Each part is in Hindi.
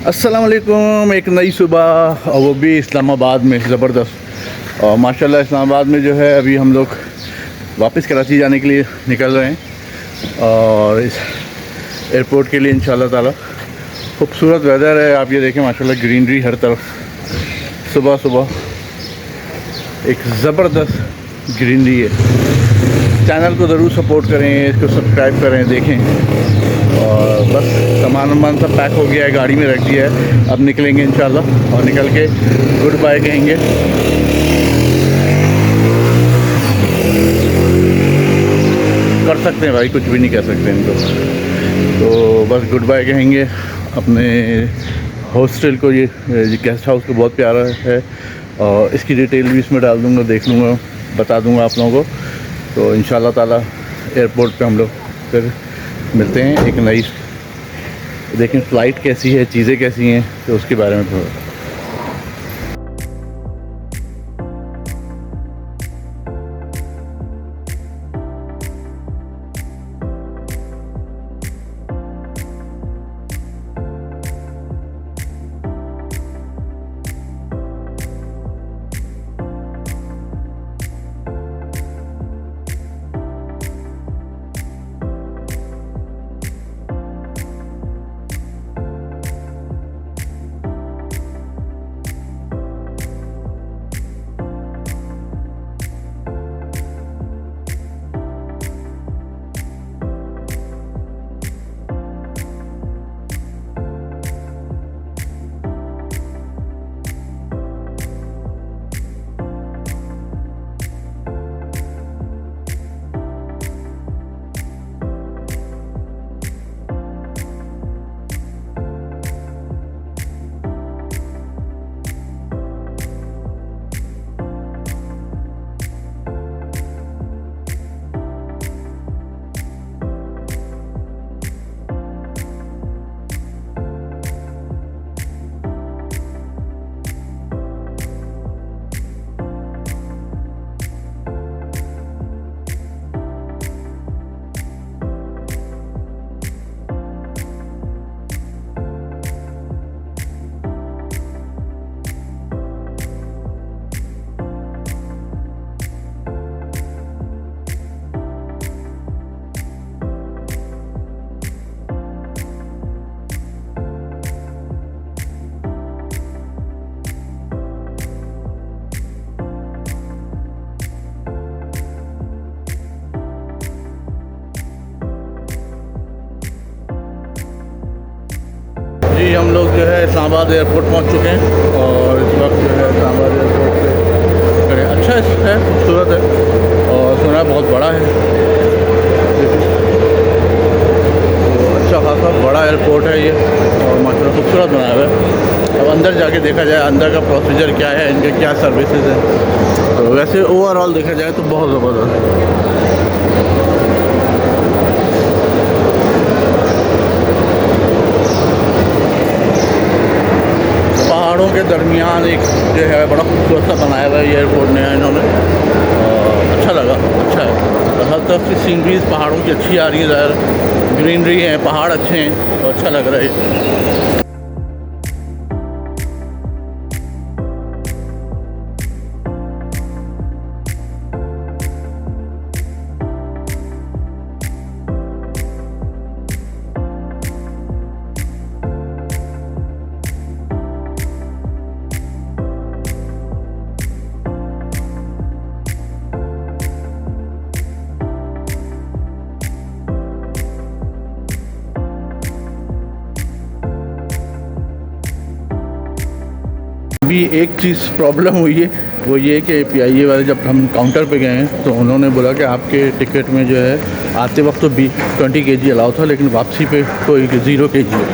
अस्सलाम वालेकुम। एक नई सुबह और वो भी इस्लामाबाद में, ज़बरदस्त। और माशाल्लाह इस्लामाबाद में जो है अभी हम लोग वापस कराची जाने के लिए निकल रहे हैं और इस एयरपोर्ट के लिए इंशाल्लाह ताला। खूबसूरत वेदर है, आप ये देखें माशाल्लाह, ग्रीनरी हर तरफ। सुबह सुबह एक ज़बरदस्त ग्रीनरी है। चैनल को ज़रूर सपोर्ट करें, इसको सब्सक्राइब करें, देखें। और बस सामान वामान सब पैक हो गया है, गाड़ी में रख दिया है। अब निकलेंगे इंशाल्लाह और निकल के गुड बाय कहेंगे। कर सकते हैं भाई, कुछ भी नहीं कह सकते इनको। तो बस गुड बाय कहेंगे अपने हॉस्टल को। ये गेस्ट हाउस को बहुत प्यारा है और इसकी डिटेल भी इसमें डाल दूँगा, देख लूँगा, बता दूँगा आप लोगों को। तो इंशाल्लाह ताला एयरपोर्ट पे हम लोग फिर मिलते हैं। एक नई देखें फ़्लाइट कैसी है, चीज़ें कैसी हैं, तो उसके बारे में थोड़ा। जी हम लोग जो है इस्लामाबाद एयरपोर्ट पहुंच चुके हैं और इस वक्त जो है इस्लामाबाद एयरपोर्ट से खड़े। अच्छा है, खूबसूरत है और सुना बहुत बड़ा है। तो अच्छा खासा बड़ा एयरपोर्ट है ये और माशाल्लाह खूबसूरत बनाया हुआ है। अब अंदर जाके देखा जाए अंदर का प्रोसीजर क्या है, इनके क्या सर्विसेज हैं। तो वैसे ओवरऑल देखा जाए तो बहुत ज़बरदस्त है। पहाड़ों के दरमियान एक जो है बड़ा खूबसूरत सा बनाया हुआ है एयरपोर्ट ने इन्होंने। अच्छा लगा, अच्छा है। तो हर तरफ की सीनरीज पहाड़ों की अच्छी आ रही है, ज़ाहिर ग्रीनरी है, पहाड़ अच्छे हैं तो अच्छा लग रहा है। अभी एक चीज़ प्रॉब्लम हुई है, वो ये कि PIA वाले जब हम काउंटर पे गए हैं तो उन्होंने बोला कि आपके टिकट में जो है आते वक्त तो 20 kg अलाउ था, लेकिन वापसी पे तो 0 kg है।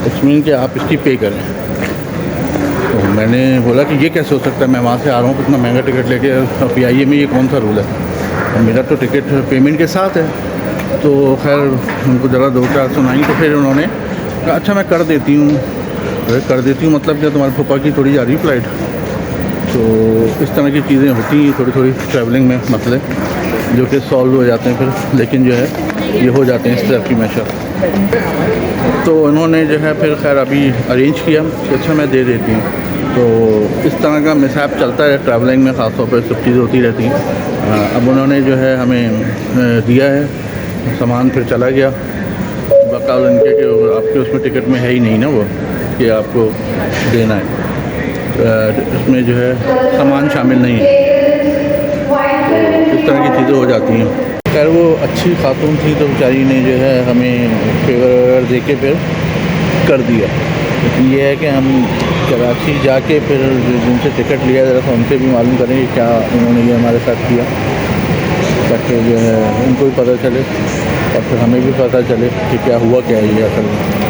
इट्स मीन कि आप इसकी पे करें। तो मैंने बोला कि ये कैसे हो सकता है, मैं वहाँ से आ रहा हूँ इतना महंगा टिकट लेके, PIA में ये कौन सा रूल है। मेरा तो टिकट पेमेंट के साथ है। तो खैर उनको ज़रा 2-4 सुनाई तो फिर उन्होंने कहा अच्छा मैं कर देती हूँ। मतलब क्या, तुम्हारे फूफा की थोड़ी जा रही फ़्लाइट। तो इस तरह की चीज़ें होती हैं थोड़ी थोड़ी ट्रैवलिंग में, मसले जो कि सॉल्व हो जाते हैं फिर। लेकिन जो है ये हो जाते हैं इस तरह की मेशर। तो उन्होंने जो है फिर खैर अभी अरेंज किया कि अच्छा मैं दे देती हूँ। तो इस तरह का मिसहैप चलता है ट्रैवलिंग में, ख़ास तौर पर सब चीज़ें होती रहती हैं। अब उन्होंने जो है हमें दिया है सामान, फिर चला गया बकाल उनके कि आपके उसमें टिकट में है ही नहीं ना वो कि आपको देना है, इसमें जो है सामान शामिल नहीं है। तो इस तरह की चीज़ें हो जाती हैं। खैर वो अच्छी खातून थी तो बेचारी ने जो है हमें फेवर दे के फिर कर दिया। लेकिन ये है कि हम कराची जाके फिर जिनसे टिकट लिया ज़रा सा उनसे भी मालूम करेंगे क्या उन्होंने ये हमारे साथ किया, ताकि जो है उनको भी पता चले और फिर हमें भी पता चले कि क्या हुआ क्या है ये असल में।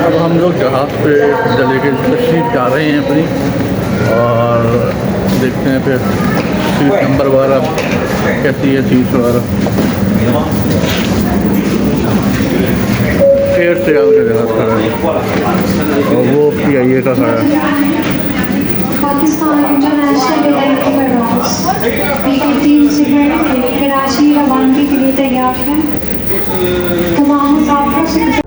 अब हम लोग जहाज़ पे चले के तशरीफ़ जा रहे हैं अपनी, और देखते हैं फिर सीट नंबर वगैरह कैसी है, सीट वगैरह। एयर से आगे जहाज़ खड़ा है और वो PIA का खड़ा है। पाकिस्तान इंटरनेशनल एयरलाइंस कराची रवानगी के लिए तैयार है। तमाम मुसाफिरों से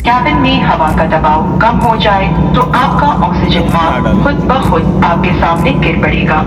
कैबिन में हवा का दबाव कम हो जाए तो आपका ऑक्सीजन मास्क खुद ब खुद आपके सामने गिर पड़ेगा।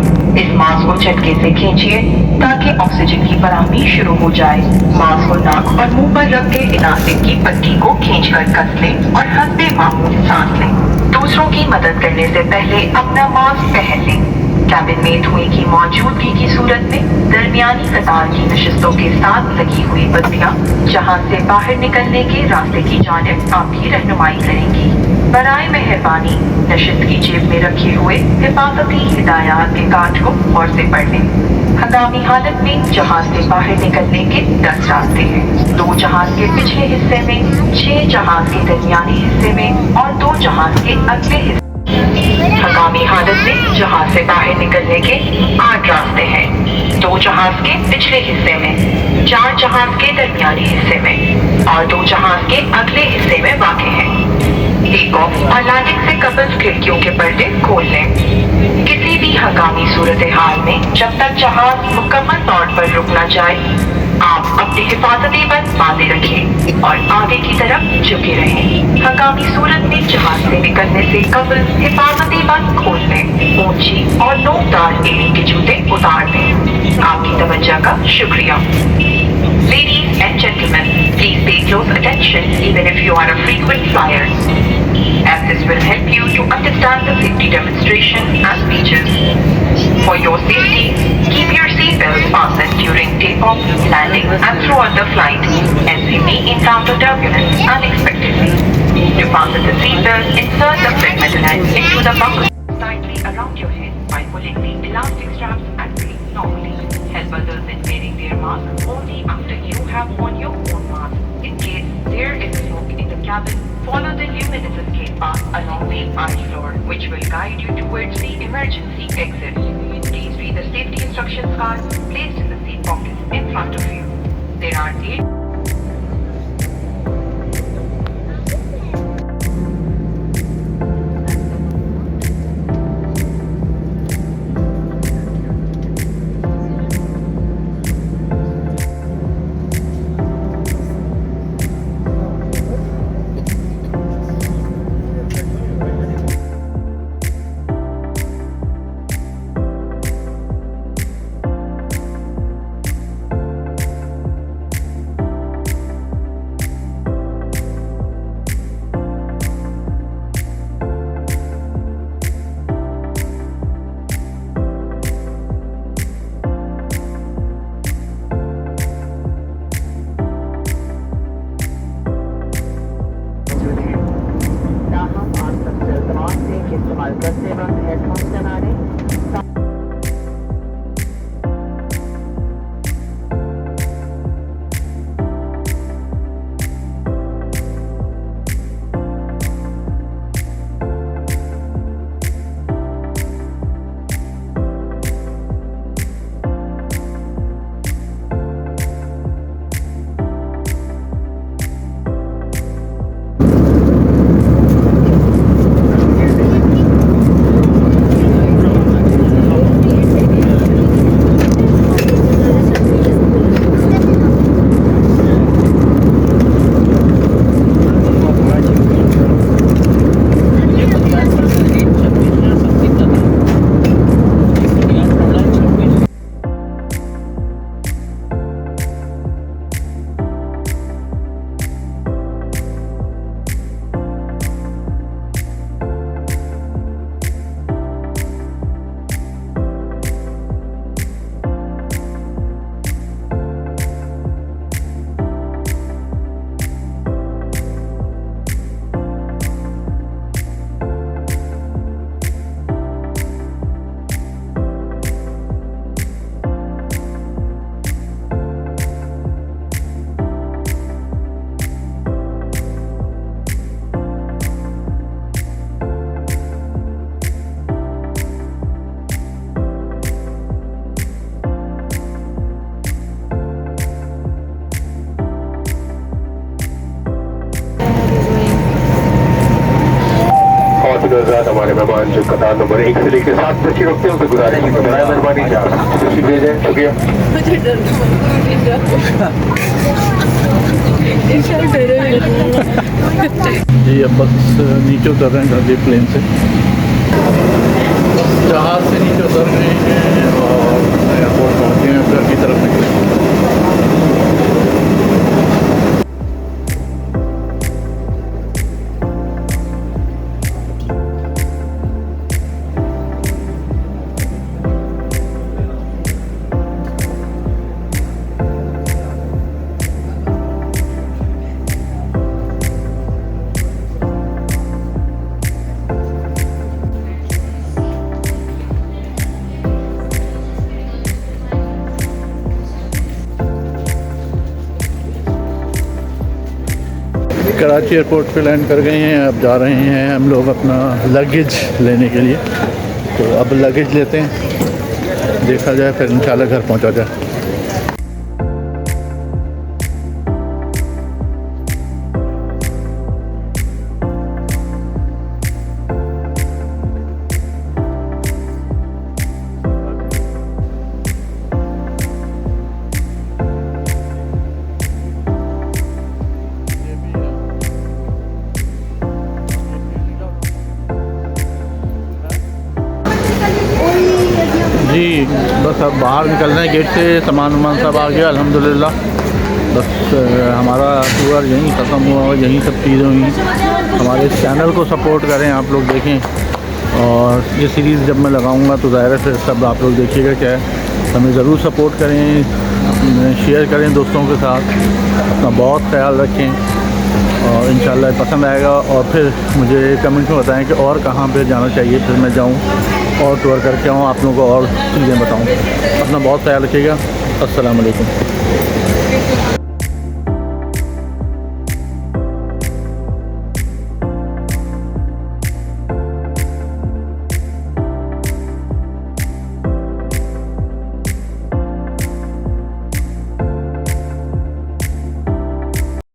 इस मास्क को झटके से खींचिए ताकि ऑक्सीजन की बरामदी शुरू हो जाए। मास्क को नाक और मुंह पर रख के इलास्टिक की पट्टी को खींचकर कस लें और हंसते मामूल सांस लें। दूसरों की मदद करने से पहले अपना मास्क पहन लें। कैबिन में धुएं की मौजूदगी की सूरत में दरमियानी कतार की नशिस्तों के साथ लगी हुई बत्तियां जहाज से बाहर निकलने के रास्ते की जानिब आपकी रहनुमाई करेंगी। बराए मेहरबानी नशिस्त की जेब में रखे हुए हिफाजती हिदायत के कार्ड को गौर से पढ़ लें। हंगामी हालत में जहाज से बाहर निकलने के 10 रास्ते हैं। 2 जहाज के पिछले हिस्से में, 6 जहाज के दरमियानी हिस्से में और 2 जहाज के अगले हिस्से। हंगामी हालत में जहाज से बाहर निकलने के 8 रास्ते हैं। 2 जहाज के पिछले हिस्से में, 4 जहाज के दरमियानी हिस्से में और 2 जहाज के अगले हिस्से में वाक़ हैं। टेक ऑफ और लैंडिंग से कबल खिड़कियों के पर्दे खोल लें। किसी भी हंगामी सूरत हाल में जब तक जहाज मुकम्मल तौर पर रुक न जाए आप अपने हिफाजती बंद बांधे रखें और आगे की तरफ झुके रहें। हंगामी सूरत में जहाज से निकलने से कबल हिफाजती बंद खोल लें। ऊंची और नोकदार एड़ी के जूते उतार दें। आपकी तवज्जो का शुक्रिया। Ladies and gentlemen, please pay close attention even if you are a frequent flyer, as this will help you to understand the safety demonstration and features. For your safety, keep your seatbelts fastened during takeoff, landing and throughout the flight, as we may encounter turbulence unexpectedly. To fasten the seatbelt, insert the thread metal end into the buckle tightly around your head by pulling the elastic straps and breathe normally. Help others in wearing their mask only after you have on your own mask. In case there is smoke in the cabin, follow the luminous escape path along the aisle floor, which will guide you towards the emergency exit. Please read the safety instructions card placed in the seat pockets in front of you. There are 8 इस्तेमाल करते वक्त हेडफोन्स लगा लें। हमारे मेहमान जो कतार नंबर 1 से लेकर 7 तक की रखते हैं उनसे गुजारिश है बराए मेहरबानी जा भेजें। शुक्रिया। जी अब बस नीचे उतर रहे हैं गाजी प्लेन से, जहाज से नीचे उतर रहे हैं और एयरपोर्ट पहुँचे हैं, घर की तरफ निकले। कराची एयरपोर्ट पे लैंड कर गए हैं। अब जा रहे हैं हम लोग अपना लगेज लेने के लिए। तो अब लगेज लेते हैं, देखा जाए फिर इंशाल्लाह घर पहुंचा जाए। बस अब बाहर निकल रहे हैं गेट से, सामान वामान सब आ गया अल्हम्दुलिल्लाह। बस हमारा टूर यहीं ख़त्म हुआ और यहीं सब चीज़ें हुई। हमारे चैनल को सपोर्ट करें, आप लोग देखें। और ये सीरीज़ जब मैं लगाऊंगा तो ज़ाहिर है फिर सब आप लोग देखिएगा क्या है। हमें ज़रूर सपोर्ट करें, शेयर करें दोस्तों के साथ, अपना बहुत ख्याल रखें और इंशाल्लाह पसंद आएगा। और फिर मुझे कमेंट में बताएं कि और कहाँ पे जाना चाहिए, फिर मैं जाऊँ और टूर करके आऊँ, आप लोगों को और चीज़ें बताऊँ। अपना बहुत ख्याल रखिएगा। अस्सलाम वालेकुम।